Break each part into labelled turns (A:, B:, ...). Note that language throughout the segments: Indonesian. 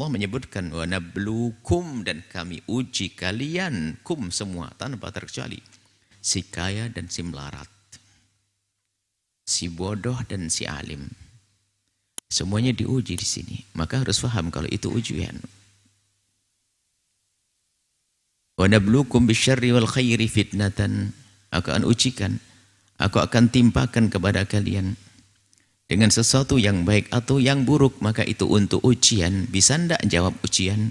A: Allah menyebutkan wa nablukum, dan kami uji kalian, kum semua tanpa terkecuali, si kaya dan si melarat, si bodoh dan si alim. Semuanya diuji di sini. Maka harus paham kalau itu ujian. Wa nablukum bisyarri wal khairi fitnatan. Aku akan ujikan, aku akan timpakan kepada kalian dengan sesuatu yang baik atau yang buruk, maka itu untuk ujian. Bisa enggak jawab ujian?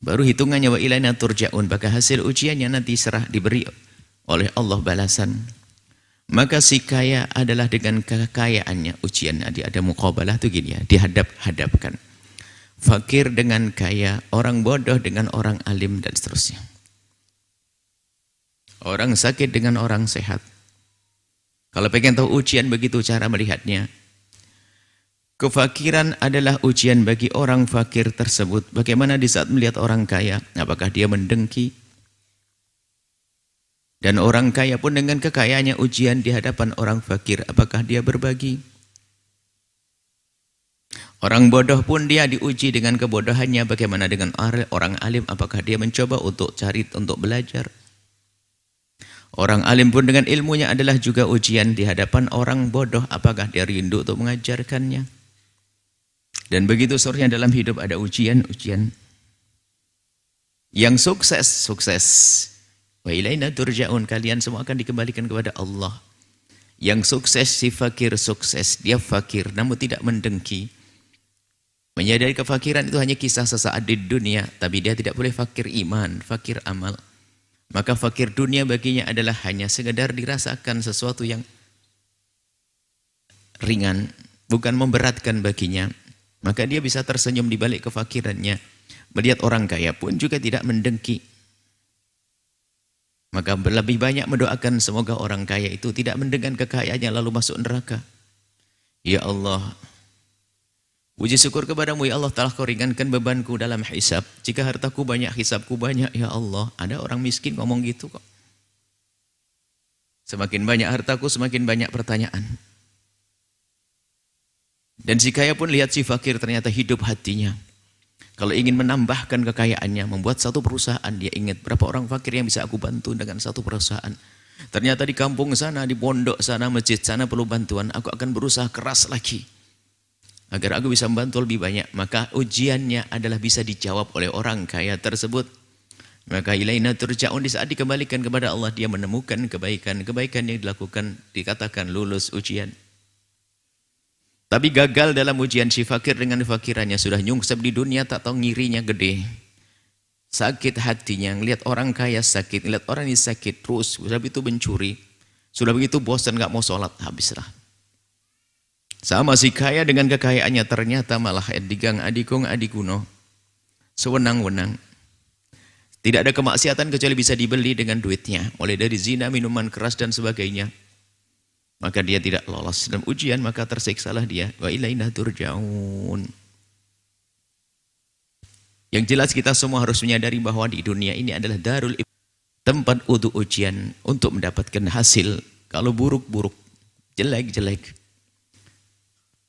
A: Baru hitungannya wa ilaina turja'un, maka hasil ujiannya nanti serah diberi oleh Allah balasan. Maka si kaya adalah dengan kekayaannya ujian. Ada muqabalah tuh gini ya, dihadap-hadapkan. Fakir dengan kaya, orang bodoh dengan orang alim, dan seterusnya. Orang sakit dengan orang sehat. Kalau pengen tahu ujian, begitu cara melihatnya. Kefakiran adalah ujian bagi orang fakir tersebut. Bagaimana di saat melihat orang kaya? Apakah dia mendengki? Dan orang kaya pun dengan kekayaannya ujian di hadapan orang fakir. Apakah dia berbagi? Orang bodoh pun dia diuji dengan kebodohannya. Bagaimana dengan orang alim? Apakah dia mencoba untuk belajar? Orang alim pun dengan ilmunya adalah juga ujian di hadapan orang bodoh. Apakah dia rindu untuk mengajarkannya? Dan begitu seterusnya dalam hidup ada ujian-ujian. Yang sukses. Wa ilaina turja'un, kalian semua akan dikembalikan kepada Allah. Yang sukses si fakir sukses. Dia fakir namun tidak mendengki. Menyadari kefakiran itu hanya kisah sesaat di dunia. Tapi dia tidak boleh fakir iman, fakir amal. Maka fakir dunia baginya adalah hanya sekedar dirasakan sesuatu yang ringan, bukan memberatkan baginya. Maka dia bisa tersenyum di balik kefakirannya. Melihat orang kaya pun juga tidak mendengki. Maka lebih banyak mendoakan semoga orang kaya itu tidak mendengar kekayaannya lalu masuk neraka. Ya Allah, puji syukur kepadamu ya Allah, telah kau ringankan bebanku dalam hisab. Jika hartaku banyak, hisabku banyak ya Allah. Ada orang miskin ngomong gitu kok. Semakin banyak hartaku, semakin banyak pertanyaan. Dan si kaya pun lihat si fakir ternyata hidup hatinya. Kalau ingin menambahkan kekayaannya, membuat satu perusahaan, dia ingat berapa orang fakir yang bisa aku bantu dengan satu perusahaan. Ternyata di kampung sana, di pondok sana, masjid sana perlu bantuan. Aku akan berusaha keras lagi agar aku bisa membantu lebih banyak. Maka ujiannya adalah bisa dijawab oleh orang kaya tersebut. Maka ilaina turja'un, di saat dikembalikan kepada Allah, dia menemukan kebaikan yang dilakukan, dikatakan lulus ujian. Tapi gagal dalam ujian, si fakir dengan fakirannya sudah nyungsep di dunia, tak tahu ngirinya gede. Sakit hatinya, ngelihat orang kaya sakit, ngelihat orang ini sakit terus, sudah begitu mencuri, sudah begitu bosan gak mau sholat, habislah. Sama si kaya dengan kekayaannya ternyata malah digang adikung adikuno, sewenang-wenang. Tidak ada kemaksiatan kecuali bisa dibeli dengan duitnya, mulai dari zina, minuman keras dan sebagainya. Maka dia tidak lolos dalam ujian, maka tersiksalah dia. Wa ilaina turja'un. Yang jelas kita semua harus menyadari bahwa di dunia ini adalah darul tempat untuk ujian, untuk mendapatkan hasil. Kalau buruk-buruk, jelek-jelek,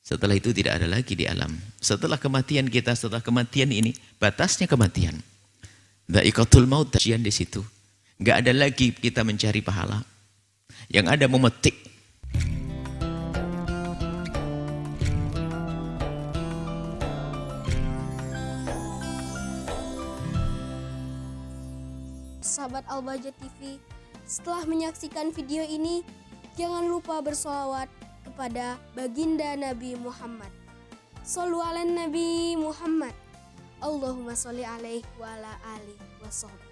A: setelah itu tidak ada lagi di alam. Setelah kematian kita, setelah kematian ini, batasnya kematian. Dha'iqatul maut, ujian di situ. Enggak ada lagi kita mencari pahala. Yang ada memetik.
B: Sahabat Al-Bahjah TV, setelah menyaksikan video ini, jangan lupa bersolawat kepada baginda Nabi Muhammad. Shollu ala Nabi Muhammad. Allahumma sholli alaihi wa ala alihi wa sahbihi.